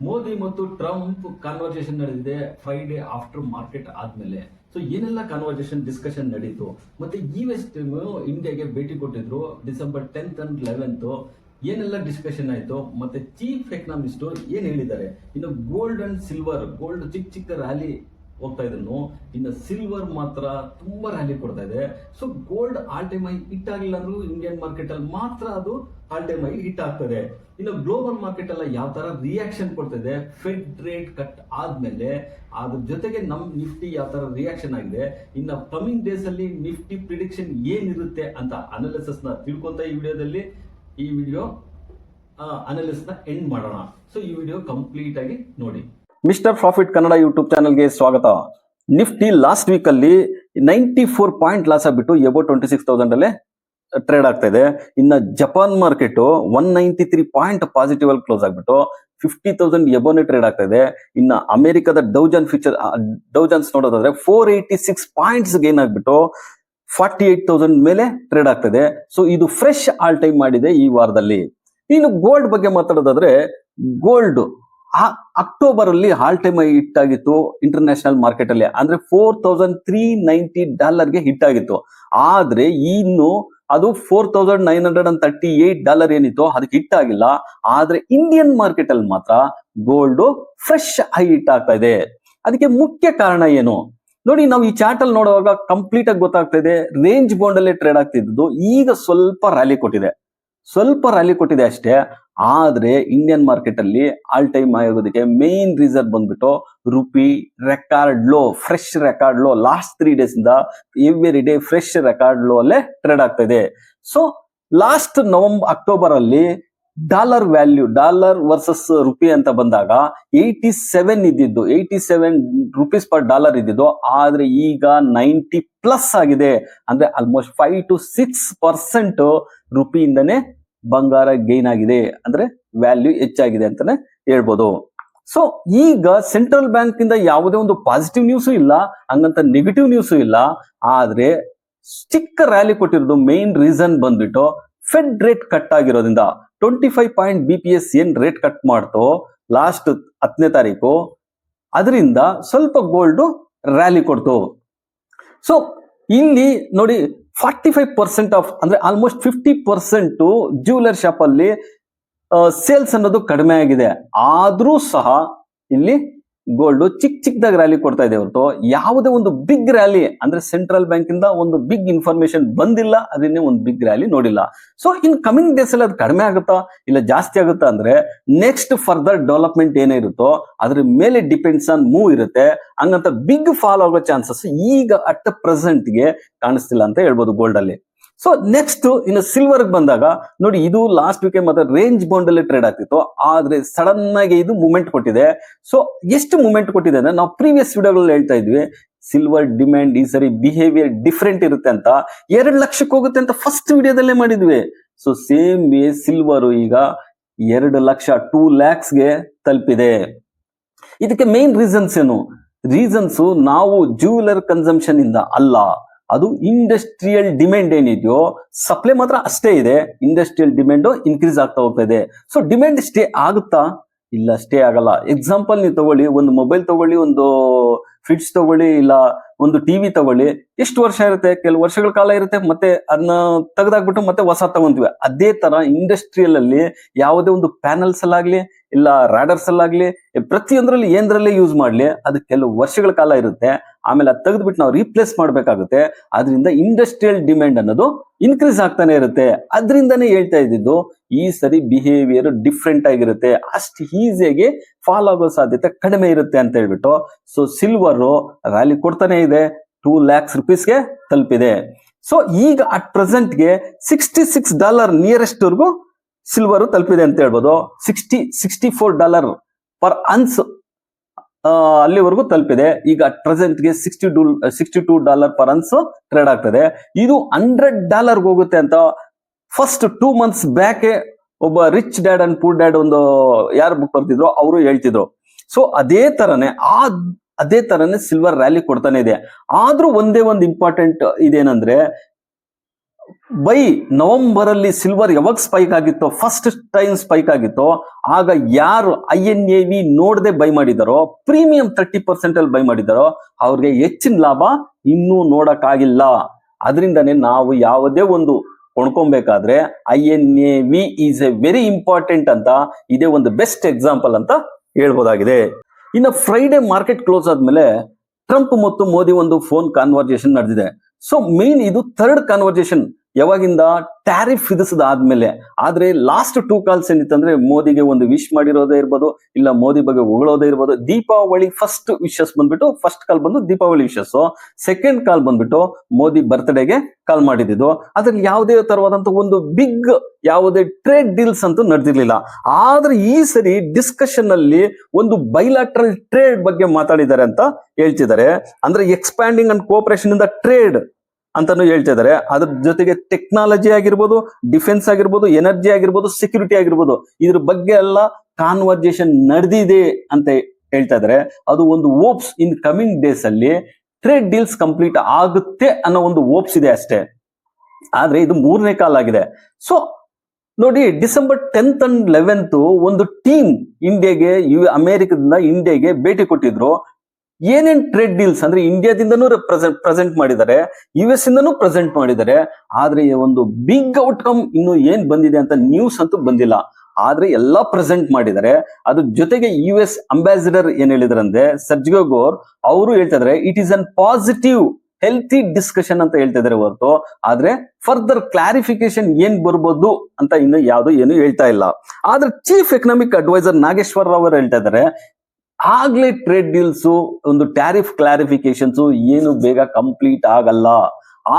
ಮೋದಿ ಮತ್ತು Trump conversation ನಡೆದಿದೆ Friday after market ಆದ್ಮೇಲೆ. ಸೊ ಏನೆಲ್ಲ ಕಾನ್ವರ್ಸೇಷನ್ ಡಿಸ್ಕಷನ್ ನಡೀತು, ಮತ್ತೆ US ಟೀಮ್ ಇಂಡಿಯಾಗೆ ಭೇಟಿ ಕೊಟ್ಟಿದ್ರು ಡಿಸೆಂಬರ್ 10th and 11th. ಏನೆಲ್ಲ ಡಿಸ್ಕಷನ್ ಆಯ್ತು, ಮತ್ತೆ ಚೀಫ್ ಎಕನಾಮಿಸ್ಟ್ ಏನ್ ಹೇಳಿದ್ದಾರೆ. ಇನ್ನು ಗೋಲ್ಡ್ ಅಂಡ್ ಸಿಲ್ವರ್, ಗೋಲ್ಡ್ ಚಿಕ್ಕ ಚಿಕ್ಕ ರ್ಯಾಲಿ ಹೋಗ್ತಾ ಇದ್ರು, ಇನ್ನು ಸಿಲ್ವರ್ ಮಾತ್ರ ತುಂಬಾ ರ್ಯಾಲಿ ಕೊಡ್ತಾ ಇದೆ. So gold all time high hit ಆಗಿಲ್ಲ ಅಂದ್ರೂ ಇಂಡಿಯನ್ ಮಾರ್ಕೆಟ್ ಅಲ್ಲಿ ಮಾತ್ರ ಅದು ಆಲ್ ಟೈಮ್ ಹೈ ಹಿಟ್ ಆಗ್ತದೆ. ಇನ್ನು ಗ್ಲೋಬಲ್ ಮಾರ್ಕೆಟ್ ಎಲ್ಲ ಯಾವ ತರ ರಿಯಾಕ್ಷನ್ ಕೊಡ್ತಿದೆ ಫೆಡ್ ರೇಟ್ ಕಟ್ ಆದ್ಮೇಲೆ, ಅದ್ರ ಜೊತೆಗೆ ನಮ್ ನಿಫ್ಟಿ ಯಾವ ತರ ರಿಯಾಕ್ಷನ್ ಆಗಿದೆ, ಇನ್ನು ಕಮಿಂಗ್ ಡೇಸ್ ಅಲ್ಲಿ ನಿಫ್ಟಿ ಪ್ರಿಡಿಕ್ಷನ್ ಏನಿರುತ್ತೆ ಅಂತ ಅನಾಲಿಸಿಸ್ ನ ತಿಳ್ಕೊಂತ ಈ ವಿಡಿಯೋ ಅನಾಲಿಸಿಸ್ ನ ಎಂಡ್ ಮಾಡೋಣ. ಸೊ ಈ ವಿಡಿಯೋ ಕಂಪ್ಲೀಟ್ ಆಗಿ ನೋಡಿ. ಮಿಸ್ಟರ್ ಪ್ರಾಫಿಟ್ ಕನ್ನಡ ಯೂಟ್ಯೂಬ್ ಚಾನಲ್ಗೆ ಸ್ವಾಗತ. ನಿಫ್ಟಿ ಲಾಸ್ಟ್ ವೀಕ್ ಅಲ್ಲಿ 94 ಪಾಯಿಂಟ್ ಲಾಸ್ ಆಗ್ಬಿಟ್ಟು ಎಬೋ 26,000 ಅಲ್ಲೇ ಟ್ರೇಡ್ ಆಗ್ತಾ ಇದೆ. ಇನ್ನ ಜಪಾನ್ ಮಾರ್ಕೆಟ್ 193 ಪಾಯಿಂಟ್ ಪಾಸಿಟಿವ್ ಅಲ್ಲಿ ಕ್ಲೋಸ್ ಆಗ್ಬಿಟ್ಟು 50,000 ಎಬೋನೇ ಟ್ರೇಡ್ ಆಗ್ತಾ ಇದೆ. ಇನ್ನ ಅಮೆರಿಕದ ಡೌಜನ್ಸ್ ನೋಡೋದಾದ್ರೆ 486 ಪಾಯಿಂಟ್ಸ್ ಗೇನ್ ಆಗ್ಬಿಟ್ಟು 48,000 ಮೇಲೆ ಟ್ರೇಡ್ ಆಗ್ತದೆ. ಸೊ ಇದು ಫ್ರೆಶ್ ಆಲ್ ಟೈಮ್ ಮಾಡಿದೆ ಈ ವಾರದಲ್ಲಿ. ಇನ್ನು ಗೋಲ್ಡ್ ಬಗ್ಗೆ ಮಾತಾಡೋದಾದ್ರೆ, ಗೋಲ್ಡ್ ಅಕ್ಟೋಬರ್ ಅಲ್ಲಿ ಆಲ್ ಟೈಮ್ ಹಿಟ್ ಆಗಿತ್ತು ಇಂಟರ್ನ್ಯಾಷನಲ್ ಮಾರ್ಕೆಟ್ ಅಲ್ಲಿ, ಅಂದ್ರೆ $4,390 ಹಿಟ್ ಆಗಿತ್ತು. ಆದ್ರೆ ಇನ್ನು ಅದು $4,938 ಏನಿತ್ತು ಅದಕ್ಕೆ ಹಿಟ್ ಆಗಿಲ್ಲ. ಆದ್ರೆ ಇಂಡಿಯನ್ ಮಾರ್ಕೆಟ್ ಅಲ್ಲಿ ಮಾತ್ರ ಗೋಲ್ಡ್ ಫ್ರೆಶ್ ಆಗಿ ಹಿಟ್ ಆಗ್ತಾ ಇದೆ. ಅದಕ್ಕೆ ಮುಖ್ಯ ಕಾರಣ ಏನು ನೋಡಿ, ನಾವು ಈ ಚಾರ್ಟ್ ಅಲ್ಲಿ ನೋಡುವಾಗ ಕಂಪ್ಲೀಟ್ ಆಗಿ ಗೊತ್ತಾಗ್ತಾ ಇದೆ. ರೇಂಜ್ ಬೌಂಡ್ ಅಲ್ಲೇ ಟ್ರೇಡ್ ಆಗ್ತಿದ್ದು ಈಗ ಸ್ವಲ್ಪ ರ್ಯಾಲಿ ಕೊಟ್ಟಿದೆ ಅಷ್ಟೇ. ಆದ್ರೆ ಇಂಡಿಯನ್ ಮಾರ್ಕೆಟ್ ಅಲ್ಲಿ ಆಲ್ ಟೈಮ್ ಆಗೋದಕ್ಕೆ ಮೇನ್ ರೀಸನ್ ಬಂದ್ಬಿಟ್ಟು rupee record low, fresh record low. Last 3 days ಇಂದ every day fresh record low ಅಲ್ಲೇ ಟ್ರೇಡ್ ಆಗ್ತಾ ಇದೆ. ಸೊ ಲಾಸ್ಟ್ ಅಕ್ಟೋಬರ್ ಅಲ್ಲಿ dollar value, dollar versus rupee ಅಂತ ಬಂದಾಗ 87 ರೂಪೀಸ್ ಪರ್ ಡಾಲರ್ ಇದ್ದಿದ್ದು, ಆದ್ರೆ ಈಗ 90+ ಆಗಿದೆ. ಅಂದ್ರೆ ಆಲ್ಮೋಸ್ಟ್ 5 to 6% ರುಪಿಯಿಂದನೇ ಬಂಗಾರ ಗೈನ್ ಆಗಿದೆ, ಅಂದ್ರೆ ವ್ಯಾಲ್ಯೂ ಹೆಚ್ಚಾಗಿದೆ ಅಂತಾನೆ ಹೇಳ್ಬೋದು. ಸೊ ಈಗ ಸೆಂಟ್ರಲ್ ಬ್ಯಾಂಕ್ ಇಂದ ಯಾವುದೇ ಒಂದು ಪಾಸಿಟಿವ್ ನ್ಯೂಸ್ ಇಲ್ಲ, ಹಂಗಂತ ನೆಗೆಟಿವ್ ನ್ಯೂಸ್ ಇಲ್ಲ. ಆದ್ರೆ ಚಿಕ್ಕ ರ್ಯಾಲಿ ಕೊಟ್ಟಿರೋದು ಮೇನ್ ರೀಸನ್ ಬಂದ್ಬಿಟ್ಟು ಫೆಡ್ ರೇಟ್ ಕಟ್ ಆಗಿರೋದ್ರಿಂದ 25 ಪಾಯಿಂಟ್ BPS ಏನ್ ರೇಟ್ ಕಟ್ ಮಾಡ್ತೋ ಲಾಸ್ಟ್ 10ನೇ ತಾರೀಕು, ಅದರಿಂದ ಸ್ವಲ್ಪ ಗೋಲ್ಡ್ ರ್ಯಾಲಿ ಕೊಡ್ತು. ಸೊ ಇಲ್ಲಿ ನೋಡಿ 45% ಆಫ್, ಅಂದ್ರೆ ಆಲ್ಮೋಸ್ಟ್ 50% ಜ್ಯುವೆಲರ್ ಶಾಪ್ ಅಲ್ಲಿ ಸೇಲ್ಸ್ ಅನ್ನೋದು ಕಡಿಮೆ ಆಗಿದೆ. ಆದ್ರೂ ಸಹ ಇಲ್ಲಿ ಗೋಲ್ಡ್ ಚಿಕ್ಕದಾಗಿ ರ್ಯಾಲಿ ಕೊಡ್ತಾ ಇದೆ ಹೊರತು ಯಾವುದೇ ಒಂದು ಬಿಗ್ ರ್ಯಾಲಿ, ಅಂದ್ರೆ ಸೆಂಟ್ರಲ್ ಬ್ಯಾಂಕ್ ಇಂದ ಒಂದು ಬಿಗ್ ಇನ್ಫಾರ್ಮೇಶನ್ ಬಂದಿಲ್ಲ, ಅದನ್ನೇ ಒಂದು ಬಿಗ್ ರ್ಯಾಲಿ ನೋಡಿಲ್ಲ. ಸೊ ಇನ್ ಕಮಿಂಗ್ ಡೇಸ್ ಅಲ್ಲಿ ಅದು ಕಡಿಮೆ ಆಗುತ್ತಾ ಇಲ್ಲ ಜಾಸ್ತಿ ಆಗುತ್ತಾ ಅಂದ್ರೆ ನೆಕ್ಸ್ಟ್ ಫರ್ದರ್ ಡೆವಲಪ್ಮೆಂಟ್ ಏನೇ ಇರುತ್ತೋ ಅದ್ರ ಮೇಲೆ ಡಿಪೆಂಡ್ಸ್ ಆನ್ ಮೂವ್ ಇರುತ್ತೆ. ಹಂಗಂತ ಬಿಗ್ ಫಾಲ್ ಆಗೋ ಚಾನ್ಸಸ್ ಈಗ ಅಟ್ ಪ್ರೆಸೆಂಟ್ ಗೆ ಕಾಣಿಸ್ತಿಲ್ಲ ಅಂತ ಹೇಳ್ಬೋದು ಗೋಲ್ಡ್ ಅಲ್ಲಿ. ಸೊ ನೆಕ್ಸ್ಟ್ ಇನ್ನು ಸಿಲ್ವರ್ ಬಂದಾಗ ನೋಡಿ, ಇದು ಲಾಸ್ಟ್ ವೀಕ್ ಮತ್ತೆ ರೇಂಜ್ ಬೌಂಡ್ ಅಲ್ಲಿ ಟ್ರೇಡ್ ಆಗ್ತಿತ್ತು, ಆದ್ರೆ ಸಡನ್ ಆಗಿ ಇದು ಮೂವ್ಮೆಂಟ್ ಕೊಟ್ಟಿದೆ. ಸೊ ಎಷ್ಟು ಮೂವ್ಮೆಂಟ್ ಕೊಟ್ಟಿದೆ ಅಂದ್ರೆ ನಾವು ಪ್ರೀವಿಯಸ್ ವಿಡಿಯೋಗಳಲ್ಲಿ ಹೇಳ್ತಾ ಇದ್ವಿ, ಸಿಲ್ವರ್ ಡಿಮ್ಯಾಂಡ್ ಈ ಸರಿ ಬಿಹೇವಿಯರ್ ಡಿಫ್ರೆಂಟ್ ಇರುತ್ತೆ ಅಂತ. 2 ಲಕ್ಷಕ್ಕೆ ಹೋಗುತ್ತೆ ಅಂತ ಫಸ್ಟ್ ವಿಡಿಯೋದಲ್ಲೇ ಮಾಡಿದ್ವಿ. ಸೊ ಸೇಮ್ ವೇ ಸಿಲ್ವರ್ ಈಗ 2 ಲಕ್ಷ 2 lakhsಗೆ ತಲುಪಿದೆ. ಇದಕ್ಕೆ ಮೇನ್ ರೀಸನ್ಸ್ ಏನು? ರೀಸನ್ಸ್ ನಾವು ಜ್ಯುವೆಲರ್ ಕನ್ಸಂಪ್ಷನ್ ಇಂದ ಅಲ್ಲ, ಅದು ಇಂಡಸ್ಟ್ರಿಯಲ್ ಡಿಮ್ಯಾಂಡ್ ಏನಿದೆಯೋ ಸಪ್ಲೈ ಮಾತ್ರ ಅಷ್ಟೇ ಇದೆ. ಇಂಡಸ್ಟ್ರಿಯಲ್ ಡಿಮ್ಯಾಂಡ್ ಇನ್ಕ್ರೀಸ್ ಆಗ್ತಾ ಹೋಗ್ತಾ ಇದೆ. ಸೊ ಡಿಮ್ಯಾಂಡ್ ಸ್ಟೇ ಆಗುತ್ತಾ? ಇಲ್ಲ, ಸ್ಟೇ ಆಗಲ್ಲ. ಎಕ್ಸಾಂಪಲ್ ನೀವು ತಗೊಳ್ಳಿ, ಒಂದು ಮೊಬೈಲ್ ತಗೊಳ್ಳಿ, ಒಂದು ಫ್ರಿಡ್ಜ್ ತಗೊಳ್ಳಿ, ಇಲ್ಲ ಒಂದು ಟಿವಿ ತಗೊಳ್ಳಿ. ಎಷ್ಟು ವರ್ಷ ಇರುತ್ತೆ? ಕೆಲವು ವರ್ಷಗಳ ಕಾಲ ಇರುತ್ತೆ, ಮತ್ತೆ ಅದನ್ನ ತೆಗೆದಾಕ್ಬಿಟ್ಟು ಮತ್ತೆ ಹೊಸ ತಗೊಂತೀವಿ. ಅದೇ ತರ ಇಂಡಸ್ಟ್ರಿಯಲ್ ಅಲ್ಲಿ ಯಾವುದೇ ಒಂದು ಪ್ಯಾನಲ್ಸ್ ಅಲ್ಲಾಗ್ಲಿ ಇಲ್ಲ ರಾಡರ್ಸ್ ಅಲ್ಲಾಗ್ಲಿ ಪ್ರತಿಯೊಂದರಲ್ಲಿ ಏನದ್ರಲ್ಲೇ ಯೂಸ್ ಮಾಡ್ಲಿ, ಅದು ಕೆಲವು ವರ್ಷಗಳ ಕಾಲ ಇರುತ್ತೆ. ಆಮೇಲೆ ಅದು ತೆಗೆದ್ಬಿಟ್ಟು ನಾವು ರೀಪ್ಲೇಸ್ ಮಾಡ್ಬೇಕಾಗುತ್ತೆ. ಅದರಿಂದ ಇಂಡಸ್ಟ್ರಿಯಲ್ ಡಿಮ್ಯಾಂಡ್ ಅನ್ನೋದು ಇನ್ಕ್ರೀಸ್ ಆಗ್ತಾನೆ ಇರುತ್ತೆ. ಅದರಿಂದಾನೇ ಹೇಳ್ತಾ ಇದ್ದಿದ್ದು ಈ ಸರಿ ಬಿಹೇವಿಯರ್ ಡಿಫ್ರೆಂಟ್ ಆಗಿರುತ್ತೆ, ಅಷ್ಟು ಈಸಿಯಾಗಿ ಫಾಲ್ ಆಗೋ ಸಾಧ್ಯತೆ ಕಡಿಮೆ ಇರುತ್ತೆ ಅಂತ ಹೇಳ್ಬಿಟ್ಟು. ಸೊ ಸಿಲ್ವರ್ ರ್ಯಾಲಿ ಕೊಡ್ತಾನೆ ಇದೆ, 2 lakhs rupeesಗೆ ತಲುಪಿದೆ. ಸೊ ಈಗ ಅಟ್ ಪ್ರೆಸೆಂಟ್ಗೆ $66 ನಿಯರೆಸ್ಟ್ ವರ್ಗು ಸಿಲ್ವರ್ ತಲುಪಿದೆ ಅಂತ ಹೇಳ್ಬೋದು. $64 ಪರ್ ಅನ್ಸ್ ಅಲ್ಲಿವರೆಗೂ ತಲುಪಿದೆ. ಈಗ ಅಟ್ ಪ್ರೆಸೆಂಟ್ಗೆ $62 ಪರ್ ಅನ್ಸ್ ಟ್ರೇಡ್ ಆಗ್ತದೆ. ಇದು $100 ಹೋಗುತ್ತೆ ಅಂತ ಫಸ್ಟ್ 2 months ಬ್ಯಾಕ್ ಒಬ್ಬ rich dad and poor dad ಒಂದು ಯಾರು ಬುಕ್ ಬರ್ತಿದ್ರು ಅವರು ಹೇಳ್ತಿದ್ರು. ಸೊ ಅದೇ ತರನೇ ಸಿಲ್ವರ್ ರ್ಯಾಲಿ ಕೊಡ್ತಾನೆ ಇದೆ. ಆದ್ರೂ ಒಂದೇ ಒಂದು ಇಂಪಾರ್ಟೆಂಟ್ ಇದೇನಂದ್ರೆ, ಬೈ ನವೆಂಬರ್ ಅಲ್ಲಿ ಸಿಲ್ವರ್ ಯಾವಾಗ ಸ್ಪೈಕ್ ಆಗಿತ್ತೋ, ಫಸ್ಟ್ ಟೈಮ್ ಸ್ಪೈಕ್ ಆಗಿತ್ತೋ, ಆಗ ಯಾರು INAV ನೋಡದೆ ಬೈ ಮಾಡಿದಾರೋ, ಪ್ರೀಮಿಯಂ 30% ಅಲ್ಲಿ ಬೈ ಮಾಡಿದಾರೋ ಅವ್ರಿಗೆ ಹೆಚ್ಚಿನ ಲಾಭ ಇನ್ನೂ ನೋಡಕ್ಕಾಗಿಲ್ಲ. ಅದರಿಂದನೇ ನಾವು ಯಾವುದೇ ಒಂದು ಕೊಂಡ್ಕೊಬೇಕಾದ್ರೆ INAV is A very important ಅಂತ ಇದೇ ಒಂದು ಬೆಸ್ಟ್ ಎಕ್ಸಾಂಪಲ್ ಅಂತ ಹೇಳ್ಬೋದಾಗಿದೆ. ಇನ್ನು ಫ್ರೈಡೆ ಮಾರ್ಕೆಟ್ ಕ್ಲೋಸ್ ಆದ್ಮೇಲೆ ಟ್ರಂಪ್ ಮತ್ತು ಮೋದಿ ಒಂದು ಫೋನ್ ಕಾನ್ವರ್ಸೇಷನ್ ನಡೆದಿದೆ. ಸೊ ಮೇನ್ ಇದು ಥರ್ಡ್ ಕಾನ್ವರ್ಸೇಷನ್ ಯಾವಾಗಿಂದ ಟ್ಯಾರಿಫ್ ವಿಧಿಸದಾದ್ಮೇಲೆ. ಆದ್ರೆ ಲಾಸ್ಟ್ 2 ಕಾಲ್ಸ್ ಏನಿತ್ತಂದ್ರೆ ಮೋದಿಗೆ ಒಂದು ವಿಶ್ ಮಾಡಿರೋದೇ ಇರ್ಬೋದು, ಇಲ್ಲ ಮೋದಿ ಬಗ್ಗೆ ಹೊಗಳೋದೇ ಇರ್ಬೋದು. ದೀಪಾವಳಿ ಫಸ್ಟ್ ವಿಶಸ್ ಬಂದ್ಬಿಟ್ಟು, ಫಸ್ಟ್ ಕಾಲ್ ಬಂದು ದೀಪಾವಳಿ ವಿಶಸ್, ಸೆಕೆಂಡ್ ಕಾಲ್ ಬಂದ್ಬಿಟ್ಟು ಮೋದಿ ಬರ್ತ್ಡೇಗೆ ಕಾಲ್ ಮಾಡಿದ್ದು. ಅದ್ರಲ್ಲಿ ಯಾವುದೇ ತರವಾದಂತ ಒಂದು ಬಿಗ್ ಯಾವುದೇ ಟ್ರೇಡ್ ಡೀಲ್ಸ್ ಅಂತೂ ನಡೆದಿರ್ಲಿಲ್ಲ. ಆದ್ರೆ ಈ ಸರಿ ಡಿಸ್ಕಷನ್ ಅಲ್ಲಿ ಒಂದು ಬೈಲಾಟ್ರಲ್ ಟ್ರೇಡ್ ಬಗ್ಗೆ ಮಾತಾಡಿದ್ದಾರೆ ಅಂತ ಹೇಳ್ತಿದ್ದಾರೆ. ಅಂದ್ರೆ expanding and cooperation in the trade ಅಂತಾನು ಹೇಳ್ತಿದ್ದಾರೆ. ಅದ್ರ ಜೊತೆಗೆ ಟೆಕ್ನಾಲಜಿ ಆಗಿರ್ಬೋದು, ಡಿಫೆನ್ಸ್ ಆಗಿರ್ಬೋದು, ಎನರ್ಜಿ ಆಗಿರ್ಬೋದು, ಸೆಕ್ಯೂರಿಟಿ ಆಗಿರ್ಬೋದು, ಇದ್ರ ಬಗ್ಗೆ ಎಲ್ಲ ಕಾನ್ವರ್ಸೇಷನ್ ನಡೆದಿದೆ ಅಂತ ಹೇಳ್ತಾ ಇದ್ದಾರೆ. ಅದು ಒಂದು ಹೋಪ್ಸ್ ಇನ್ ಕಮಿಂಗ್ ಡೇಸ್ ಅಲ್ಲಿ ಟ್ರೇಡ್ ಡೀಲ್ಸ್ ಕಂಪ್ಲೀಟ್ ಆಗುತ್ತೆ ಅನ್ನೋ ಒಂದು ಹೋಪ್ಸ್ ಇದೆ ಅಷ್ಟೇ. ಆದ್ರೆ ಇದು 3ನೇ ಕಾಲ್ ಆಗಿದೆ. ಸೊ ನೋಡಿ, ಡಿಸೆಂಬರ್ 10th and 11th ಒಂದು ಟೀಮ್ ಇಂಡಿಯಾಗೆ, ಅಮೆರಿಕದಿಂದ ಇಂಡಿಯಾಗೆ ಭೇಟಿ ಕೊಟ್ಟಿದ್ರು. ಏನೇನ್ ಟ್ರೇಡ್ ಡೀಲ್ಸ್ ಅಂದ್ರೆ ಇಂಡಿಯಾದಿಂದನೂ ಪ್ರೆಸೆಂಟ್ ಮಾಡಿದ್ದಾರೆ, US ಇಂದನೂ ಪ್ರೆಸೆಂಟ್ ಮಾಡಿದ್ದಾರೆ. ಆದ್ರೆ ಒಂದು ಬಿಗ್ ಔಟ್ಕಮ್ ಇನ್ನು ಏನ್ ಬಂದಿದೆ ಅಂತ ನ್ಯೂಸ್ ಅಂತೂ ಬಂದಿಲ್ಲ. ಆದ್ರೆ ಎಲ್ಲಾ ಪ್ರೆಸೆಂಟ್ ಮಾಡಿದ್ದಾರೆ. ಅದ್ರ ಜೊತೆಗೆ US ಅಂಬಾಸಿಡರ್ ಏನ್ ಹೇಳಿದ್ರಂದ್ರೆ ಸರ್ಜಿಯೋ ಗೋರ್ ಅವರು ಹೇಳ್ತಾ ಇದಾರೆ, it is an positive healthy discussion ಅಂತ ಹೇಳ್ತಾ ಇದಾರೆ ಹೊರತು ಆದ್ರೆ ಫರ್ದರ್ ಕ್ಲಾರಿಫಿಕೇಶನ್ ಏನ್ ಬರ್ಬೋದು ಅಂತ ಇನ್ನು ಏನು ಹೇಳ್ತಾ ಇಲ್ಲ. ಆದ್ರೆ chief economic adviser Nageshwara Rao ಅವರು ಹೇಳ್ತಾ ಇದಾರೆ, ಆಗ್ಲೇ ಟ್ರೇಡ್ ಡೀಲ್ಸ್ ಒಂದು ಟ್ಯಾರಿಫ್ ಕ್ಲಾರಿಫಿಕೇಶನ್ಸ್ ಏನು ಬೇಗ ಕಂಪ್ಲೀಟ್ ಆಗಲ್ಲ.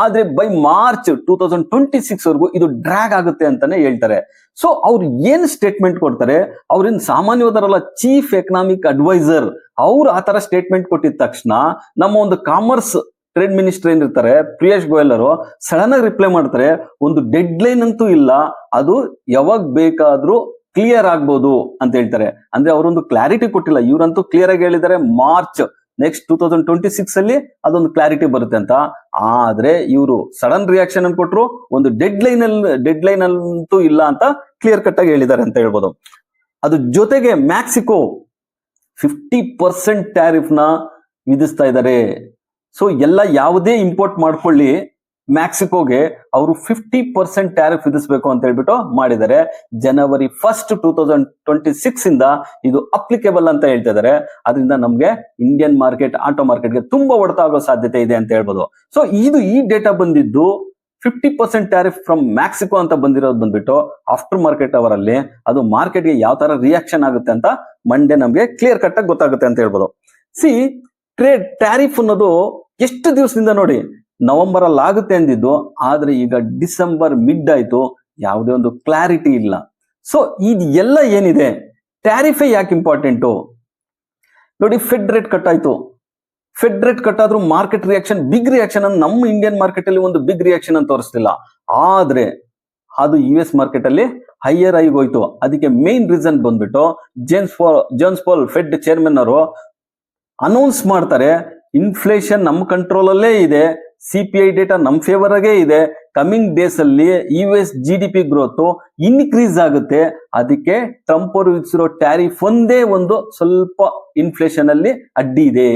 ಆದ್ರೆ ಬೈ ಮಾರ್ಚ್ 2026 ವರೆಗೂ ಇದು ಡ್ರ್ಯಾಗ್ ಆಗುತ್ತೆ ಅಂತಾನೆ ಹೇಳ್ತಾರೆ. ಸೊ ಅವ್ರು ಏನ್ ಸ್ಟೇಟ್ಮೆಂಟ್ ಕೊಡ್ತಾರೆ, ಅವ್ರೇನ್ ಸಾಮಾನ್ಯವಾದರಲ್ಲ, ಚೀಫ್ ಎಕನಾಮಿಕ್ ಅಡ್ವೈಸರ್. ಅವ್ರು ಆ ತರ ಸ್ಟೇಟ್ಮೆಂಟ್ ಕೊಟ್ಟಿದ ತಕ್ಷಣ ನಮ್ಮ ಒಂದು ಕಾಮರ್ಸ್ ಟ್ರೇಡ್ ಮಿನಿಸ್ಟರ್ ಏನಿರ್ತಾರೆ ಪಿಯೂಷ್ ಗೋಯಲ್ ಅವರು ಸಡನ್ ಆಗಿ ರಿಪ್ಲೈ ಮಾಡ್ತಾರೆ, ಒಂದು ಡೆಡ್ ಲೈನ್ ಅಂತೂ ಇಲ್ಲ, ಅದು ಯಾವಾಗ ಬೇಕಾದ್ರೂ ಕ್ಲಿಯರ್ ಆಗ್ಬೋದು ಅಂತ ಹೇಳ್ತಾರೆ. ಅಂದ್ರೆ ಅವರೊಂದು ಕ್ಲಾರಿಟಿ ಕೊಟ್ಟಿಲ್ಲ. ಇವರಂತೂ ಕ್ಲಿಯರ್ ಆಗಿ ಹೇಳಿದ್ದಾರೆ ಮಾರ್ಚ್ ನೆಕ್ಸ್ಟ್ 2026 ಅಲ್ಲಿ ಅದೊಂದು ಕ್ಲಾರಿಟಿ ಬರುತ್ತೆ ಅಂತ. ಆದ್ರೆ ಇವರು ಸಡನ್ ರಿಯಾಕ್ಷನ್ ಅನ್ನು ಕೊಟ್ಟರು, ಒಂದು ಡೆಡ್ ಲೈನ್ ಅಂತೂ ಇಲ್ಲ ಅಂತ ಕ್ಲಿಯರ್ ಕಟ್ ಆಗಿ ಹೇಳಿದ್ದಾರೆ ಅಂತ ಹೇಳ್ಬೋದು. ಅದ್ರ ಜೊತೆಗೆ ಮ್ಯಾಕ್ಸಿಕೋ 50% ಟ್ಯಾರಿಫ್ ನ ವಿಧಿಸ್ತಾ ಇದ್ದಾರೆ. ಸೊ ಎಲ್ಲ ಯಾವುದೇ ಇಂಪೋರ್ಟ್ ಮಾಡ್ಕೊಳ್ಳಿ, ಮ್ಯಾಕ್ಸಿಕೋಗೆ ಅವರು 50% ಟ್ಯಾರಿಫ್ ವಿಧಿಸಬೇಕು ಅಂತ ಹೇಳ್ಬಿಟ್ಟು ಮಾಡಿದ್ದಾರೆ. January 1st 2026 ಇಂದ ಇದು ಅಪ್ಲಿಕೇಬಲ್ ಅಂತ ಹೇಳ್ತಾ ಇದ್ದಾರೆ. ಅದರಿಂದ ನಮ್ಗೆ ಇಂಡಿಯನ್ ಮಾರ್ಕೆಟ್, ಆಟೋ ಮಾರ್ಕೆಟ್ಗೆ ತುಂಬಾ ಹೊಡೆತ ಆಗೋ ಸಾಧ್ಯತೆ ಇದೆ ಅಂತ ಹೇಳ್ಬೋದು. ಸೊ ಈ ಡೇಟಾ ಬಂದಿದ್ದು 50% ಟ್ಯಾರಿಫ್ ಫ್ರಮ್ ಮ್ಯಾಕ್ಸಿಕೋ ಅಂತ ಬಂದಿರೋದು ಬಂದ್ಬಿಟ್ಟು ಆಫ್ಟರ್ ಮಾರ್ಕೆಟ್ ಅವರಲ್ಲಿ ಅದು ಮಾರ್ಕೆಟ್ಗೆ ಯಾವ ತರ ರಿಯಾಕ್ಷನ್ ಆಗುತ್ತೆ ಅಂತ ಮಂಡೇ ನಮ್ಗೆ ಕ್ಲಿಯರ್ ಕಟ್ ಆಗಿ ಗೊತ್ತಾಗುತ್ತೆ ಅಂತ ಹೇಳ್ಬೋದು. ಟ್ಯಾರಿಫ್ ಅನ್ನೋದು ಎಷ್ಟು ದಿವಸದಿಂದ ನೋಡಿ ನವೆಂಬರ್ ಅಲ್ಲಿ ಆಗುತ್ತೆ ಅಂದಿದ್ದು, ಆದ್ರೆ ಈಗ ಡಿಸೆಂಬರ್ ಮಿಡ್ ಆಯ್ತು, ಯಾವುದೇ ಒಂದು ಕ್ಲಾರಿಟಿ ಇಲ್ಲ. ಸೊ ಇದು ಎಲ್ಲ ಏನಿದೆ, ಟ್ಯಾರಿಫೇ ಯಾಕೆ ಇಂಪಾರ್ಟೆಂಟು ನೋಡಿ. ಫೆಡ್ ರೇಟ್ ಕಟ್ ಆಯ್ತು, ಫೆಡ್ ರೇಟ್ ಕಟ್ ಆದ್ರೂ ಮಾರ್ಕೆಟ್ ರಿಯಾಕ್ಷನ್, ಬಿಗ್ ರಿಯಾಕ್ಷನ್ ಅನ್ನು ನಮ್ಮ ಇಂಡಿಯನ್ ಮಾರ್ಕೆಟ್ ಅಲ್ಲಿ ಒಂದು ಬಿಗ್ ರಿಯಾಕ್ಷನ್ ಅಂತ ತೋರಿಸ್ತಿಲ್ಲ. ಆದ್ರೆ ಅದು US ಮಾರ್ಕೆಟ್ ಅಲ್ಲಿ ಹೈಯರ್ ಆಗಿ ಹೋಯ್ತು. ಅದಕ್ಕೆ ಮೇನ್ ರೀಸನ್ ಬಂದ್ಬಿಟ್ಟು ಜೇಮ್ಸ್ ಪಾಲ್ ಫೆಡ್ ಚೇರ್ಮನ್ ಅವರು ಅನೌನ್ಸ್ ಮಾಡ್ತಾರೆ, ಇನ್ಫ್ಲೇಷನ್ ನಮ್ಮ ಕಂಟ್ರೋಲ್ ಅಲ್ಲೇ ಇದೆ, CPI ಡೇಟಾ ನಮ್ಮ ಫೇವರ್ ಆಗೇ ಇದೆ, ಕಮಿಂಗ್ ಡೇಸ್ ಅಲ್ಲಿ US GDP ಗ್ರೋತ್ ಇನ್ಕ್ರೀಸ್ ಆಗುತ್ತೆ. ಅದಕ್ಕೆ ಟ್ರಂಪ್ ಅವರು ವಿಧಿಸಿರೋ ಟ್ಯಾರಿಫ್ ಒಂದೇ ಒಂದು ಸ್ವಲ್ಪ ಇನ್ಫ್ಲೇಷನ್ ಅಲ್ಲಿ ಅಡ್ಡಿ ಇದೆ,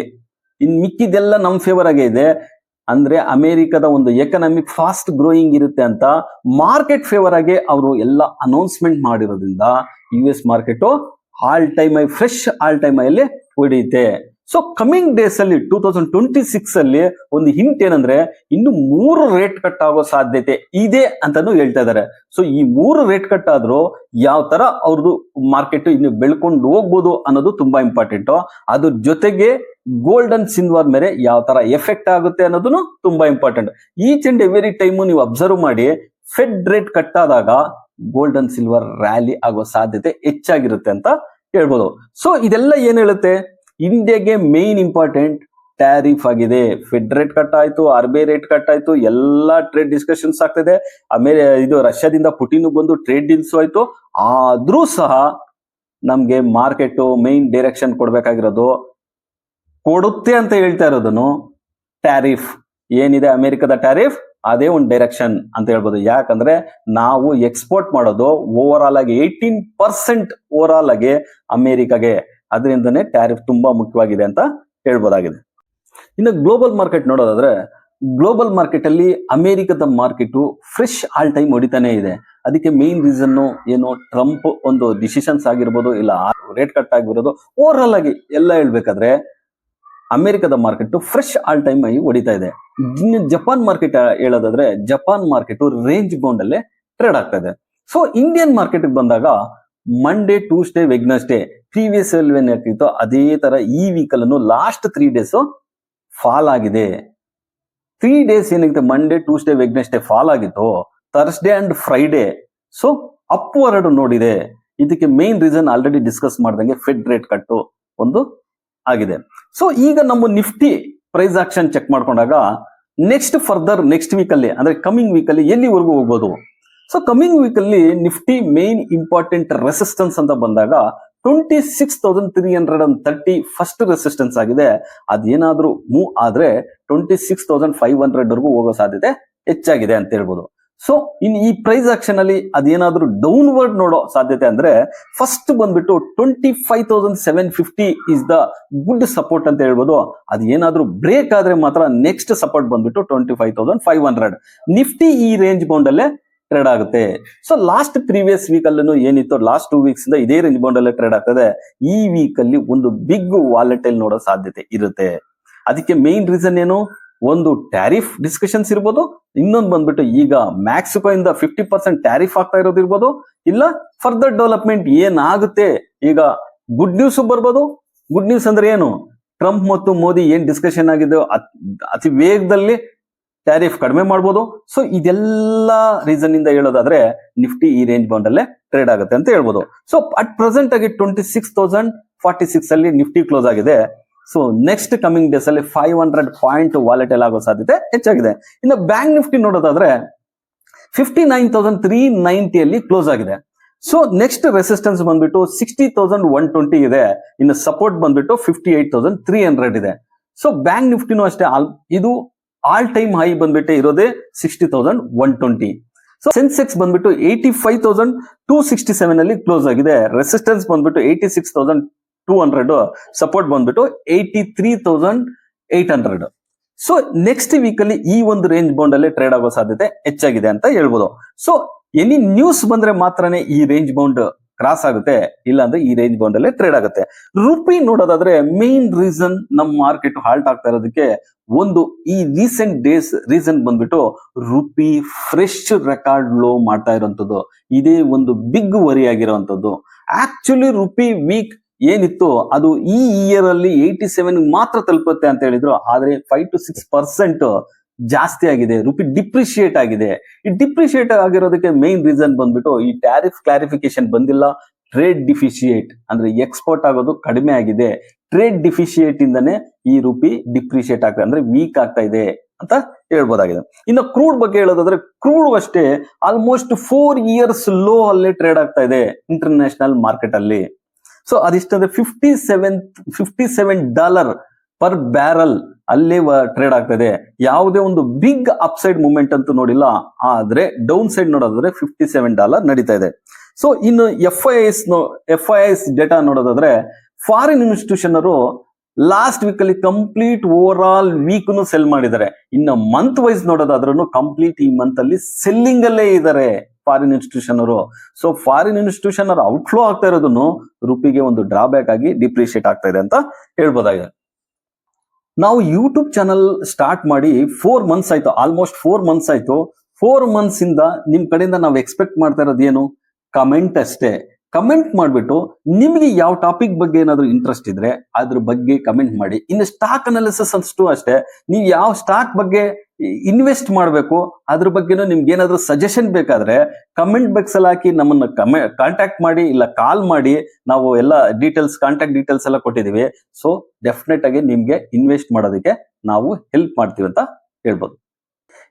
ಇನ್ ಮಿಕ್ಕಿದೆಲ್ಲ ನಮ್ಮ ಫೇವರ್ ಆಗೇ ಇದೆ. ಅಂದ್ರೆ ಅಮೆರಿಕದ ಒಂದು ಎಕನಾಮಿಕ್ ಫಾಸ್ಟ್ ಗ್ರೋಯಿಂಗ್ ಇರುತ್ತೆ ಅಂತ ಮಾರ್ಕೆಟ್ ಫೇವರ್ ಆಗಿ ಅವರು ಎಲ್ಲ ಅನೌನ್ಸ್ಮೆಂಟ್ ಮಾಡಿರೋದ್ರಿಂದ US market fresh all time ಅಲ್ಲಿ ಹೊಡೆಯುತ್ತೆ. ಸೊ ಕಮಿಂಗ್ ಡೇಸ್ ಅಲ್ಲಿ 2026 ಅಲ್ಲಿ ಒಂದು ಹಿಂಟ್ ಏನಂದ್ರೆ ಇನ್ನು 3 ರೇಟ್ ಕಟ್ ಆಗೋ ಸಾಧ್ಯತೆ ಇದೆ ಅಂತಾನು ಹೇಳ್ತಾ ಇದ್ದಾರೆ. ಸೊ ಈ 3 ರೇಟ್ ಕಟ್ ಆದ್ರೂ ಯಾವ ತರ ಅವ್ರದ್ದು ಮಾರ್ಕೆಟ್ ಇನ್ನು ಬೆಳ್ಕೊಂಡು ಹೋಗ್ಬೋದು ಅನ್ನೋದು ತುಂಬಾ ಇಂಪಾರ್ಟೆಂಟ್. ಅದ್ರ ಜೊತೆಗೆ ಗೋಲ್ಡ್ ಅಂಡ್ ಸಿಲ್ವರ್ ಮೇಲೆ ಯಾವ ತರ ಎಫೆಕ್ಟ್ ಆಗುತ್ತೆ ಅನ್ನೋದನ್ನು ತುಂಬಾ important. Each and every time ನೀವು ಅಬ್ಸರ್ವ್ ಮಾಡಿ, ಫೆಡ್ ರೇಟ್ ಕಟ್ ಆದಾಗ ಗೋಲ್ಡ್ ಅಂಡ್ ಸಿಲ್ವರ್ ರ್ಯಾಲಿ ಆಗೋ ಸಾಧ್ಯತೆ ಹೆಚ್ಚಾಗಿರುತ್ತೆ ಅಂತ ಹೇಳ್ಬೋದು. ಸೊ ಇದೆಲ್ಲ ಏನ್ ಹೇಳುತ್ತೆ, ಇಂಡಿಯಾಗೆ ಮೇನ್ ಇಂಪಾರ್ಟೆಂಟ್ ಟ್ಯಾರಿಫ್ ಆಗಿದೆ. ಫೆಡ್ ರೇಟ್ ಕಟ್ ಆಯ್ತು, RBI ರೇಟ್ ಕಟ್ ಆಯ್ತು, ಎಲ್ಲಾ ಟ್ರೇಡ್ ಡಿಸ್ಕಷನ್ಸ್ ಆಗ್ತಿದೆ. ಆಮೇಲೆ ಇದು ರಷ್ಯಾದಿಂದ ಪುಟಿನ್ ಬಂದು ಟ್ರೇಡ್ ಡೀಲ್ಸ್ ಆಯ್ತು. ಆದ್ರೂ ಸಹ ನಮ್ಗೆ ಮಾರ್ಕೆಟ್ ಮೇನ್ ಡೈರೆಕ್ಷನ್ ಕೊಡ್ಬೇಕಾಗಿರೋದು, ಕೊಡುತ್ತೆ ಅಂತ ಹೇಳ್ತಾ ಇರೋದನ್ನು ಟ್ಯಾರಿಫ್ ಏನಿದೆ, ಅಮೆರಿಕದ ಟ್ಯಾರಿಫ್ ಅದೇ ಒಂದು ಡೈರೆಕ್ಷನ್ ಅಂತ ಹೇಳ್ಬೋದು. ಯಾಕಂದ್ರೆ ನಾವು ಎಕ್ಸ್ಪೋರ್ಟ್ ಮಾಡೋದು ಓವರ್ ಆಲ್ ಆಗಿ 18% ಓವರ್ ಆಲ್ ಆಗಿ ಅಮೆರಿಕಾಗೆ, ಅದರಿಂದನೇ ಟ್ಯಾರಿಫ್ ತುಂಬಾ ಮುಖ್ಯವಾಗಿದೆ ಅಂತ ಹೇಳ್ಬೋದಾಗಿದೆ. ಇನ್ನು ಗ್ಲೋಬಲ್ ಮಾರ್ಕೆಟ್ ನೋಡೋದಾದ್ರೆ, ಗ್ಲೋಬಲ್ ಮಾರ್ಕೆಟ್ ಅಲ್ಲಿ ಅಮೆರಿಕದ ಮಾರ್ಕೆಟ್ ಫ್ರೆಶ್ ಆಲ್ ಟೈಮ್ ಹೊಡಿತಾನೆ ಇದೆ. ಅದಕ್ಕೆ ಮೇನ್ ರೀಸನ್ ಏನು, ಟ್ರಂಪ್ ಒಂದು ಡಿಸಿಷನ್ಸ್ ಆಗಿರ್ಬೋದು, ಇಲ್ಲ ರೇಟ್ ಕಟ್ ಆಗಿರೋದು. ಓವರ್ ಆಲ್ ಆಗಿ ಎಲ್ಲ ಹೇಳ್ಬೇಕಾದ್ರೆ ಅಮೆರಿಕದ ಮಾರ್ಕೆಟ್ ಫ್ರೆಶ್ ಆಲ್ ಟೈಮ್ ಆಗಿ ಹೊಡಿತಾ ಇದೆ. ಇನ್ನು ಜಪಾನ್ ಮಾರ್ಕೆಟ್ ಹೇಳೋದಾದ್ರೆ, ಜಪಾನ್ ಮಾರ್ಕೆಟ್ ರೇಂಜ್ ಬೌಂಡ್ ಅಲ್ಲೇ ಟ್ರೇಡ್ ಆಗ್ತಾ ಇದೆ. ಸೊ ಇಂಡಿಯನ್ ಮಾರ್ಕೆಟ್ ಬಂದಾಗ ಮಂಡೇ, ಟ್ಯೂಸ್ಡೇ, ವೆಡ್ನೆಸ್ಡೇ ಪ್ರೀವಿಯಸ್ ಏನಾಗ್ತಿತ್ತು ಅದೇ ತರ ಈ ವೀಕಲ್ ಅನ್ನು ಲಾಸ್ಟ್ 3 ಡೇಸ್ ಫಾಲ್ ಆಗಿದೆ. 3 ಡೇಸ್ ಏನಾಗಿದೆ, ಮಂಡೇ, ಟ್ಯೂಸ್ಡೇ, ವೆಡ್ನೆಸ್ಡೇ ಫಾಲ್ ಆಗಿತ್ತು. Thursday and Friday so upward ನೋಡಿದೆ. ಇದಕ್ಕೆ ಮೇನ್ ರೀಸನ್ ಆಲ್ರೆಡಿ ಡಿಸ್ಕಸ್ ಮಾಡ್ದಂಗೆ ಫೆಡ್ ರೇಟ್ ಕಟ್ಟು ಒಂದು ಆಗಿದೆ. ಸೊ ಈಗ ನಮ್ಮ ನಿಫ್ಟಿ ಪ್ರೈಸ್ ಆಕ್ಷನ್ ಚೆಕ್ ಮಾಡ್ಕೊಂಡಾಗ ನೆಕ್ಸ್ಟ್ ವೀಕ್ ಅಲ್ಲಿ ಅಂದ್ರೆ ಕಮಿಂಗ್ ವೀಕ್ ಅಲ್ಲಿ ಎಲ್ಲಿವರೆಗೂ ಹೋಗ್ಬೋದು. ಸೊ ಕಮಿಂಗ್ ವೀಕ್ ಅಲ್ಲಿ ನಿಫ್ಟಿ ಮೇನ್ ಇಂಪಾರ್ಟೆಂಟ್ ರೆಸಿಸ್ಟೆನ್ಸ್ ಅಂತ ಬಂದಾಗ 26,330 ಫಸ್ಟ್ ರೆಸಿಸ್ಟೆನ್ಸ್ ಆಗಿದೆ. ಅದೇನಾದ್ರೂ ಮೂವ್ ಆದ್ರೆ 26,500 ವರೆಗೂ ಹೋಗೋ ಸಾಧ್ಯತೆ ಹೆಚ್ಚಾಗಿದೆ ಅಂತ ಹೇಳ್ಬೋದು. ಸೊ ಇನ್ ಈ ಪ್ರೈಸ್ ಆಕ್ಷನ್ ಅಲ್ಲಿ ಅದೇನಾದ್ರೂ ಡೌನ್ವರ್ಡ್ ನೋಡೋ ಸಾಧ್ಯತೆ ಅಂದ್ರೆ ಫಸ್ಟ್ ಬಂದ್ಬಿಟ್ಟು 25,750 ಇಸ್ ದ ಗುಡ್ ಸಪೋರ್ಟ್ ಅಂತ ಹೇಳ್ಬೋದು. ಅದು ಏನಾದ್ರೂ ಬ್ರೇಕ್ ಆದ್ರೆ ಮಾತ್ರ ನೆಕ್ಸ್ಟ್ ಸಪೋರ್ಟ್ ಬಂದ್ಬಿಟ್ಟು 25,500. ನಿಫ್ಟಿ ಈ ರೇಂಜ್ ಬೌಂಡ್ ಅಲ್ಲೇ ಟ್ರೇಡ್ ಆಗುತ್ತೆ. ಸೊ ಲಾಸ್ಟ್ ಪ್ರೀವಿಯಸ್ ವೀಕ್ ಅಲ್ಲೂ ಏನಿತ್ತು, ಲಾಸ್ಟ್ 2 ವೀಕ್ಸ್ ಇಂದ ಇದೇ ರೇಂಜ್ ಬೌಂಡ್ ಅಲ್ಲೇ ಟ್ರೇಡ್ ಆಗ್ತದೆ. ಈ ವೀಕ್ ಅಲ್ಲಿ ಒಂದು ಬಿಗ್ ವಾಲೆಟೈಲ್ ನೋಡೋ ಸಾಧ್ಯತೆ ಇರುತ್ತೆ. ಅದಕ್ಕೆ ಮೇನ್ ರೀಸನ್ ಏನು, ಒಂದು ಟ್ಯಾರಿಫ್ ಡಿಸ್ಕಷನ್ಸ್ ಇರ್ಬೋದು, ಇನ್ನೊಂದು ಬಂದ್ಬಿಟ್ಟು ಈಗ ಮ್ಯಾಕ್ಸಿಕೋ ಇಂದ 50% ಟ್ಯಾರಿಫ್ ಆಗ್ತಾ ಇರೋದಿರ್ಬೋದು, ಇಲ್ಲ ಫರ್ದರ್ ಡೆವಲಪ್ಮೆಂಟ್ ಏನಾಗುತ್ತೆ. ಈಗ ಗುಡ್ ನ್ಯೂಸ್ ಬರ್ಬೋದು. ಗುಡ್ ನ್ಯೂಸ್ ಅಂದ್ರೆ ಏನು, ಟ್ರಂಪ್ ಮತ್ತು ಮೋದಿ ಏನ್ ಡಿಸ್ಕಷನ್ ಆಗಿದೆ ಅತಿ ವೇಗದಲ್ಲಿ ಟ್ಯಾರಿಫ್ ಕಡಿಮೆ ಮಾಡ್ಬೋದು. ಸೊ ಇದೆಲ್ಲ ರೀಸನ್ ಇಂದ ಹೇಳೋದಾದ್ರೆ ನಿಫ್ಟಿ ಈ ರೇಂಜ್ ಬೌಂಡ್ ಅಲ್ಲೇ ಟ್ರೇಡ್ ಆಗುತ್ತೆ ಅಂತ ಹೇಳ್ಬೋದು. ಸೊ ಅಟ್ ಪ್ರೆಸೆಂಟ್ ಆಗಿ 26,046 ಅಲ್ಲಿ ನಿಫ್ಟಿ ಕ್ಲೋಸ್ ಆಗಿದೆ. ಸೊ ನೆಕ್ಸ್ಟ್ ಕಮಿಂಗ್ ಡೇಸ್ ಅಲ್ಲಿ 500 ಪಾಯಿಂಟ್ ವಾಲೆಟೈಲ್ ಆಗೋ ಸಾಧ್ಯತೆ ಹೆಚ್ಚಾಗಿದೆ. ಇನ್ನು ಬ್ಯಾಂಕ್ ನಿಫ್ಟಿ ನೋಡೋದಾದ್ರೆ 59,390 ಅಲ್ಲಿ ಕ್ಲೋಸ್ ಆಗಿದೆ. ಸೊ ನೆಕ್ಸ್ಟ್ ರೆಸಿಸ್ಟೆನ್ಸ್ ಬಂದ್ಬಿಟ್ಟು 60,120 ಇದೆ. ಇನ್ನು ಸಪೋರ್ಟ್ ಬಂದ್ಬಿಟ್ಟು 58,300 ಇದೆ. ಸೊ ಬ್ಯಾಂಕ್ ನಿಫ್ಟಿನೂ ಅಷ್ಟೇ, ಇದು ಆಲ್ ಟೈಮ್ ಹೈ ಬಂದ್ಬಿಟ್ಟು ಇರೋದೇ 60,120. ಸೊ ಸೆನ್ಸೆಕ್ಸ್ ಬಂದ್ಬಿಟ್ಟು 85,267 ಅಲ್ಲಿ ಕ್ಲೋಸ್ ಆಗಿದೆ. ರೆಸಿಸ್ಟೆನ್ಸ್ ಬಂದ್ಬಿಟ್ಟು 86,200, ಸಪೋರ್ಟ್ ಬಂದ್ಬಿಟ್ಟು 83,800. ಸೊ ನೆಕ್ಸ್ಟ್ ವೀಕ್ ಅಲ್ಲಿ ಈ ಒಂದು ರೇಂಜ್ ಬೌಂಡ್ ಅಲ್ಲಿ ಟ್ರೇಡ್ ಆಗೋ ಸಾಧ್ಯತೆ ಹೆಚ್ಚಾಗಿದೆ ಅಂತ ಹೇಳ್ಬೋದು. ಸೊ ಎನಿ ನ್ಯೂಸ್ ಬಂದ್ರೆ ಮಾತ್ರನೇ ಈ ರೇಂಜ್ ಬೌಂಡ್ ಕ್ರಾಸ್ ಆಗುತ್ತೆ, ಇಲ್ಲ ಅಂದ್ರೆ ಈ ರೇಂಜ್ ಬೌಂಡ್ ಅಲ್ಲೇ ಟ್ರೇಡ್ ಆಗುತ್ತೆ. ರುಪಿ ನೋಡೋದಾದ್ರೆ ಮೇನ್ ರೀಸನ್ ನಮ್ಮ ಮಾರ್ಕೆಟ್ ಹಾಲ್ಟ್ ಆಗ್ತಾ ಇರೋದಕ್ಕೆ ಒಂದು ಈ ರೀಸೆಂಟ್ ಡೇಸ್ ರೀಸನ್ ಬಂದ್ಬಿಟ್ಟು ರುಪಿ ಫ್ರೆಶ್ ರೆಕಾರ್ಡ್ ಲೋ ಮಾಡ್ತಾ ಇರುವಂತದ್ದು. ಇದೇ ಒಂದು ಬಿಗ್ ವರಿ ಆಗಿರುವಂತದ್ದು. ಆಕ್ಚುಲಿ ರುಪಿ ವೀಕ್ ಏನಿತ್ತು ಅದು ಈ ಇಯರ್ ಅಲ್ಲಿ 87 ಮಾತ್ರ ತಲುಪುತ್ತೆ ಅಂತ ಹೇಳಿದ್ರು. ಆದ್ರೆ 5 to 6% ಜಾಸ್ತಿ ಆಗಿದೆ. ರುಪಿ ಡಿಪ್ರಿಶಿಯೇಟ್ ಆಗಿದೆ. ಈ ಡಿಪ್ರಿಶಿಯೇಟ್ ಆಗಿರೋದಕ್ಕೆ ಮೇನ್ ರೀಸನ್ ಬಂದ್ಬಿಟ್ಟು ಈ ಟ್ಯಾರಿಫ್ ಕ್ಲಾರಿಫಿಕೇಶನ್ ಬಂದಿಲ್ಲ. ಟ್ರೇಡ್ ಡಿಫಿಶಿಯೇಟ್ ಅಂದ್ರೆ ಎಕ್ಸ್ಪೋರ್ಟ್ ಆಗೋದು ಕಡಿಮೆ ಆಗಿದೆ. ಟ್ರೇಡ್ ಡಿಫಿಶಿಯೇಟ್ ಇಂದಾನೆ ಈ ರುಪಿ ಡಿಪ್ರಿಶಿಯೇಟ್ ಆಗ್ತಾ ಅಂದ್ರೆ ವೀಕ್ ಆಗ್ತಾ ಇದೆ ಅಂತ ಹೇಳ್ಬೋದಾಗಿದೆ. ಇನ್ನು ಕ್ರೂಡ್ ಬಗ್ಗೆ ಹೇಳೋದಾದ್ರೆ ಕ್ರೂಡ್ ಅಷ್ಟೇ ಆಲ್ಮೋಸ್ಟ್ 4 years ಲೋ ಅಲ್ಲೇ ಟ್ರೇಡ್ ಆಗ್ತಾ ಇದೆ ಇಂಟರ್ನ್ಯಾಷನಲ್ ಮಾರ್ಕೆಟ್ ಅಲ್ಲಿ. ಸೊ ಅದಿಷ್ಟಂದ್ರೆ $57 ಪರ್ ಬ್ಯಾರಲ್ ಅಲ್ಲೇ ಟ್ರೇಡ್ ಆಗ್ತದೆ. ಯಾವುದೇ ಒಂದು ಬಿಗ್ ಅಪ್ಸೈಡ್ ಮೂವ್ಮೆಂಟ್ ಅಂತೂ ನೋಡಿಲ್ಲ. ಆದ್ರೆ ಡೌನ್ ಸೈಡ್ ನೋಡೋದಾದ್ರೆ $57 ನಡೀತಾ ಇದೆ. ಸೊ ಇನ್ನು FIIs ಡೇಟಾ ನೋಡೋದಾದ್ರೆ ಫಾರಿನ್ ಇನ್ಸ್ಟಿಟ್ಯೂಷನ್ ಅವರು ಲಾಸ್ಟ್ ವೀಕ್ ಅಲ್ಲಿ complete over all week sell ಮಾಡಿದ್ದಾರೆ. ಇನ್ನು ಮಂತ್ ವೈಸ್ ನೋಡೋದಾದ್ರೂ ಕಂಪ್ಲೀಟ್ ಈ ಮಂತ್ ಅಲ್ಲಿ ಸೆಲ್ಲಿಂಗ್ ಅಲ್ಲೇ ಇದ್ದಾರೆ ಫಾರಿನ್ ಇನ್ಸ್ಟಿಟ್ಯೂಷನ್ ಅವರು. ಸೊ ಫಾರಿನ್ ಇನ್ಸ್ಟಿಟ್ಯೂಷನ್ ಅವರು ಔಟ್ಫ್ಲೋ ಆಗ್ತಾ ಇರೋದನ್ನು ರುಪಿಗೆ ಒಂದು ಡ್ರಾಬ್ಯಾಕ್ ಆಗಿ ಡಿಪ್ರಿಶಿಯೇಟ್ ಆಗ್ತಾ ಇದೆ ಅಂತ ಹೇಳ್ಬೋದಾಗಿದೆ. ನಾವು ಯೂಟ್ಯೂಬ್ ಚಾನಲ್ ಸ್ಟಾರ್ಟ್ ಮಾಡಿ 4 months ಆಯ್ತು, ಆಲ್ಮೋಸ್ಟ್ 4 months ಆಯ್ತು. 4 months ಇಂದ ನಿಮ್ ಕಡೆಯಿಂದ ನಾವು ಎಕ್ಸ್ಪೆಕ್ಟ್ ಮಾಡ್ತಾ ಇರೋದು ಏನು, ಕಮೆಂಟ್ ಅಷ್ಟೇ. ಕಮೆಂಟ್ ಮಾಡ್ಬಿಟ್ಟು ನಿಮ್ಗೆ ಯಾವ ಟಾಪಿಕ್ ಬಗ್ಗೆ ಏನಾದ್ರು ಇಂಟ್ರೆಸ್ಟ್ ಇದ್ರೆ ಅದ್ರ ಬಗ್ಗೆ ಕಮೆಂಟ್ ಮಾಡಿ. ಇನ್ನು ಸ್ಟಾಕ್ ಅನಾಲಿಸಿಸ್ ಅಷ್ಟು ಅಷ್ಟೇ, ನೀವು ಯಾವ ಸ್ಟಾಕ್ ಬಗ್ಗೆ ಇನ್ವೆಸ್ಟ್ ಮಾಡಬೇಕು ಅದ್ರ ಬಗ್ಗೆನೂ ನಿಮ್ಗೆ ಏನಾದ್ರು ಸಜೆಷನ್ ಬೇಕಾದ್ರೆ ಕಮೆಂಟ್ ಬಾಕ್ಸ್ ಅಲ್ಲಿ ಹಾಕಿ ನಮ್ಮನ್ನ ಕಾಂಟ್ಯಾಕ್ಟ್ ಮಾಡಿ, ಇಲ್ಲ ಕಾಲ್ ಮಾಡಿ. ನಾವು ಎಲ್ಲ ಕಾಂಟ್ಯಾಕ್ಟ್ ಡೀಟೇಲ್ಸ್ ಎಲ್ಲ ಕೊಟ್ಟಿದೀವಿ. ಸೊ ಡೆಫಿನೆಟ್ ಆಗಿ ನಿಮ್ಗೆ ಇನ್ವೆಸ್ಟ್ ಮಾಡೋದಕ್ಕೆ ನಾವು ಹೆಲ್ಪ್ ಮಾಡ್ತೀವಿ ಅಂತ ಹೇಳ್ಬೋದು.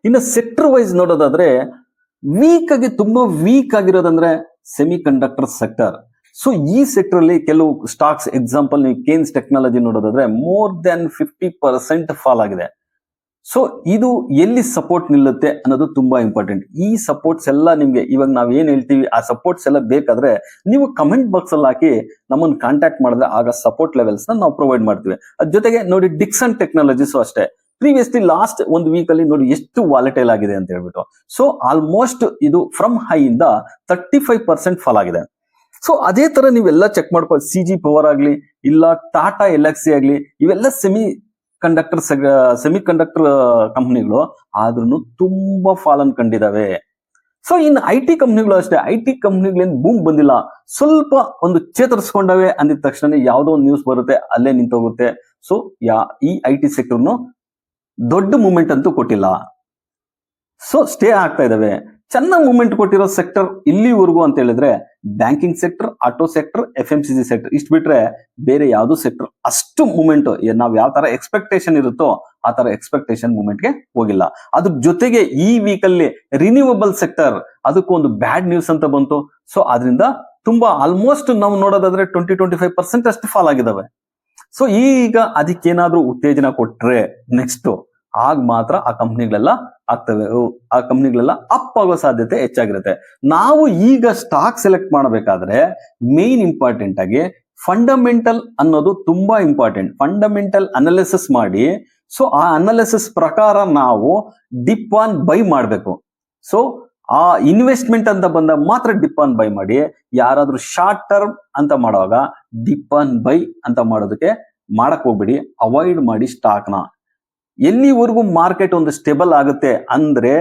ಇನ್ನು ಸೆಕ್ಟರ್ ವೈಸ್ ನೋಡೋದಾದ್ರೆ ತುಂಬಾ ವೀಕ್ ಆಗಿರೋದಂದ್ರೆ ಸೆಮಿ ಕಂಡಕ್ಟರ್ ಸೆಕ್ಟರ್. ಸೊ ಈ ಸೆಕ್ಟರ್ ಅಲ್ಲಿ ಕೆಲವು ಸ್ಟಾಕ್ಸ್, ಎಕ್ಸಾಂಪಲ್ ನೀವು ಕೇನ್ಸ್ ಟೆಕ್ನಾಲಜಿ ನೋಡೋದಾದ್ರೆ more than 50% ಫಾಲ್ ಆಗಿದೆ. ಸೊ ಇದು ಎಲ್ಲಿ ಸಪೋರ್ಟ್ ನಿಲ್ಲುತ್ತೆ ಅನ್ನೋದು ತುಂಬಾ ಇಂಪಾರ್ಟೆಂಟ್. ಈ ಸಪೋರ್ಟ್ಸ್ ಎಲ್ಲ ನಿಮ್ಗೆ ಇವಾಗ ನಾವ್ ಏನ್ ಹೇಳ್ತೀವಿ ಆ ಸಪೋರ್ಟ್ಸ್ ಎಲ್ಲ ಬೇಕಾದ್ರೆ ನೀವು ಕಮೆಂಟ್ ಬಾಕ್ಸ್ ಅಲ್ಲಿ ಹಾಕಿ ನಮ್ಮನ್ನು ಕಾಂಟ್ಯಾಕ್ಟ್ ಮಾಡಿದ್ರೆ ಆಗ ಸಪೋರ್ಟ್ ಲೆವೆಲ್ಸ್ ನಾವು ಪ್ರೊವೈಡ್ ಮಾಡ್ತೀವಿ. ಅದ್ರ ಜೊತೆಗೆ ನೋಡಿ ಡಿಕ್ಸನ್ ಟೆಕ್ನಾಲಜೀಸ್ ಅಷ್ಟೇ, ಪ್ರೀವಿಯಸ್ಲಿ ಲಾಸ್ಟ್ ಒಂದು ವೀಕ್ ಅಲ್ಲಿ ನೋಡಿ ಎಷ್ಟು ವಾಲಟೈಲ್ ಆಗಿದೆ ಅಂತ ಹೇಳ್ಬಿಟ್ಟು. ಸೊ ಆಲ್ಮೋಸ್ಟ್ ಇದು ಫ್ರಮ್ ಹೈ ಇಂದ 35% ಫಾಲ್ ಆಗಿದೆ. ಸೊ ಅದೇ ತರ ನೀವೆಲ್ಲ ಚೆಕ್ ಮಾಡ್ಕೊಳ್ಳಿ, CG ಪವರ್ ಆಗ್ಲಿ ಇಲ್ಲ ಟಾಟಾ LXC ಆಗ್ಲಿ, ಇವೆಲ್ಲ ಸೆಮಿ ಕಂಡಕ್ಟರ್ ಕಂಪ್ನಿಗಳು ಆದ್ರೂ ತುಂಬಾ ಫಾಲ್ ಅನ್ನು ಕಂಡಿದಾವೆ. ಸೊ ಇನ್ನು IT ಕಂಪ್ನಿಗಳು ಅಷ್ಟೇ, IT ಕಂಪ್ನಿಗಳೇನು ಬೂಮ್ ಬಂದಿಲ್ಲ, ಸ್ವಲ್ಪ ಒಂದು ಚೇತರಿಸ್ಕೊಂಡವೆ ಅಂದಿದ ತಕ್ಷಣ ಯಾವ್ದೋ ಒಂದು ನ್ಯೂಸ್ ಬರುತ್ತೆ ಅಲ್ಲೇ ನಿಂತೋಗುತ್ತೆ. ಸೊ ಈ IT ಸೆಕ್ಟರ್ನು ದೊಡ್ಡ ಮೂವ್ಮೆಂಟ್ ಅಂತೂ ಕೊಟ್ಟಿಲ್ಲ, ಸೊ ಸ್ಟೇ ಆಗ್ತಾ ಇದಾವೆ. ಚೆನ್ನಾಗಿ ಮೂವ್ಮೆಂಟ್ ಕೊಟ್ಟಿರೋ ಸೆಕ್ಟರ್ ಇಲ್ಲಿವರೆಗೂ ಅಂತ ಹೇಳಿದ್ರೆ banking sector, auto sector, FMCG sector, ಇಷ್ಟು ಬಿಟ್ರೆ ಬೇರೆ ಯಾವ್ದು ಸೆಕ್ಟರ್ ಅಷ್ಟು ಮೂವ್ಮೆಂಟ್ ನಾವ್ ಯಾವ ತರ ಎಕ್ಸ್ಪೆಕ್ಟೇಷನ್ ಇರುತ್ತೋ ಆ ತರ ಎಕ್ಸ್ಪೆಕ್ಟೇಷನ್ ಮೂವ್ಮೆಂಟ್ಗೆ ಹೋಗಿಲ್ಲ. ಅದ್ರ ಜೊತೆಗೆ ಈ ವೀಕ್ ಅಲ್ಲಿ ರಿನ್ಯೂವಬಲ್ ಸೆಕ್ಟರ್ ಅದಕ್ಕೊಂದು ಬ್ಯಾಡ್ ನ್ಯೂಸ್ ಅಂತ ಬಂತು. ಸೊ ಅದರಿಂದ ತುಂಬಾ ಆಲ್ಮೋಸ್ಟ್ ನಾವು ನೋಡೋದಾದ್ರೆ 20-25% ಅಷ್ಟು ಫಾಲ್ ಆಗಿದಾವೆ. ಸೊ ಈಗ ಅದಕ್ಕೇನಾದ್ರೂ ಉತ್ತೇಜನ ಕೊಟ್ರೆ ನೆಕ್ಸ್ಟ್ ಆಗ ಮಾತ್ರ ಆ ಕಂಪ್ನಿಗಳೆಲ್ಲ ಆಗ್ತವೆ, ಆ ಕಂಪ್ನಿಗಳೆಲ್ಲ ಅಪ್ ಆಗೋ ಸಾಧ್ಯತೆ ಹೆಚ್ಚಾಗಿರುತ್ತೆ. ನಾವು ಈಗ ಸ್ಟಾಕ್ ಸೆಲೆಕ್ಟ್ ಮಾಡಬೇಕಾದ್ರೆ ಮೇನ್ ಇಂಪಾರ್ಟೆಂಟ್ ಆಗಿ ಫಂಡಮೆಂಟಲ್ ಅನ್ನೋದು ತುಂಬಾ ಇಂಪಾರ್ಟೆಂಟ್. ಫಂಡಮೆಂಟಲ್ ಅನಾಲಿಸಿಸ್ ಮಾಡಿ, ಸೊ ಆ ಅನಾಲಿಸಿಸ್ ಪ್ರಕಾರ ನಾವು ಡಿಪ್ ಆನ್ ಬೈ ಮಾಡಬೇಕು. ಸೊ ಆ ಇನ್ವೆಸ್ಟ್ಮೆಂಟ್ ಅಂತ ಬಂದಾಗ ಮಾತ್ರ ಡಿಪ್ ಆನ್ ಬೈ ಮಾಡಿ. ಯಾರಾದ್ರೂ ಶಾರ್ಟ್ ಟರ್ಮ್ ಅಂತ ಮಾಡುವಾಗ ಡಿಪ್ ಆನ್ ಬೈ ಅಂತ ಮಾಡೋದಕ್ಕೆ ಮಾಡಕ್ ಹೋಗ್ಬಿಡಿ, ಅವಾಯ್ಡ್ ಮಾಡಿ ಸ್ಟಾಕ್ನ. ಎಲ್ಲಿವರೆಗೂ ಮಾರ್ಕೆಟ್ ಒಂದು ಸ್ಟೇಬಲ್ ಆಗುತ್ತೆ ಅಂದ್ರೆ,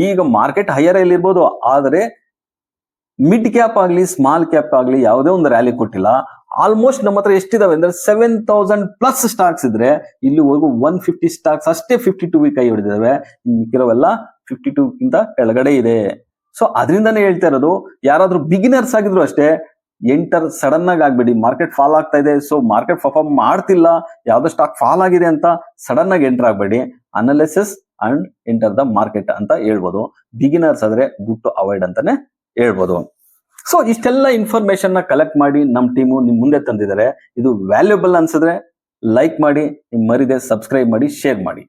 ಈಗ ಮಾರ್ಕೆಟ್ ಹೈಯರ್ ಅಲ್ಲಿ ಇರ್ಬೋದು, ಆದರೆ ಮಿಡ್ ಕ್ಯಾಪ್ ಆಗ್ಲಿ ಸ್ಮಾಲ್ ಕ್ಯಾಪ್ ಆಗ್ಲಿ ಯಾವುದೇ ಒಂದು ರ್ಯಾಲಿ ಕೊಟ್ಟಿಲ್ಲ. ಆಲ್ಮೋಸ್ಟ್ ನಮ್ಮ ಹತ್ರ ಎಷ್ಟಿದಾವೆ ಅಂದ್ರೆ 7000+ ಸ್ಟಾಕ್ಸ್ ಇದ್ರೆ ಇಲ್ಲಿವರೆಗೂ 150 ಸ್ಟಾಕ್ಸ್ ಅಷ್ಟೇ 52 ಕೈ ಹಿಡಿದಿದಾವೆ. ಮಿಕ್ಕಿರೋವೆಲ್ಲ 52 ಗಿಂತ ಕೆಳಗಡೆ ಇದೆ. ಸೊ ಅದರಿಂದಾನೇ ಹೇಳ್ತಾ ಇರೋದು, ಯಾರಾದ್ರೂ ಬಿಗಿನರ್ಸ್ ಆಗಿದ್ರು ಅಷ್ಟೇ ಎಂಟರ್ ಸಡನ್ ಆಗಿ ಆಗ್ಬೇಡಿ. ಮಾರ್ಕೆಟ್ ಫಾಲ್ ಆಗ್ತಾ ಇದೆ, ಸೊ ಮಾರ್ಕೆಟ್ ಪರ್ಫಾರ್ಮ್ ಮಾಡ್ತಿಲ್ಲ, ಯಾವ್ದೋ ಸ್ಟಾಕ್ ಫಾಲ್ ಆಗಿದೆ ಅಂತ ಸಡನ್ ಆಗಿ ಎಂಟರ್ ಆಗ್ಬೇಡಿ. Analysis and enter the market ಅಂತ ಹೇಳ್ಬೋದು. ಬಿಗಿನರ್ಸ್ ಆದ್ರೆ ಗುಡ್ ಟು ಅವಾಯ್ಡ್ ಅಂತಾನೆ ಹೇಳ್ಬೋದು. ಸೊ ಇಷ್ಟೆಲ್ಲ ಇನ್ಫಾರ್ಮೇಶನ್ ನ ಕಲೆಕ್ಟ್ ಮಾಡಿ ನಮ್ ಟೀಮು ನಿಮ್ ಮುಂದೆ ತಂದಿದ್ದಾರೆ. ಇದು ವ್ಯಾಲ್ಯೂಬಲ್ ಅನ್ಸಿದ್ರೆ ಲೈಕ್ ಮಾಡಿ, ನಿಮ್ ಮರಿದೆ ಸಬ್ಸ್ಕ್ರೈಬ್ ಮಾಡಿ, ಶೇರ್ ಮಾಡಿ.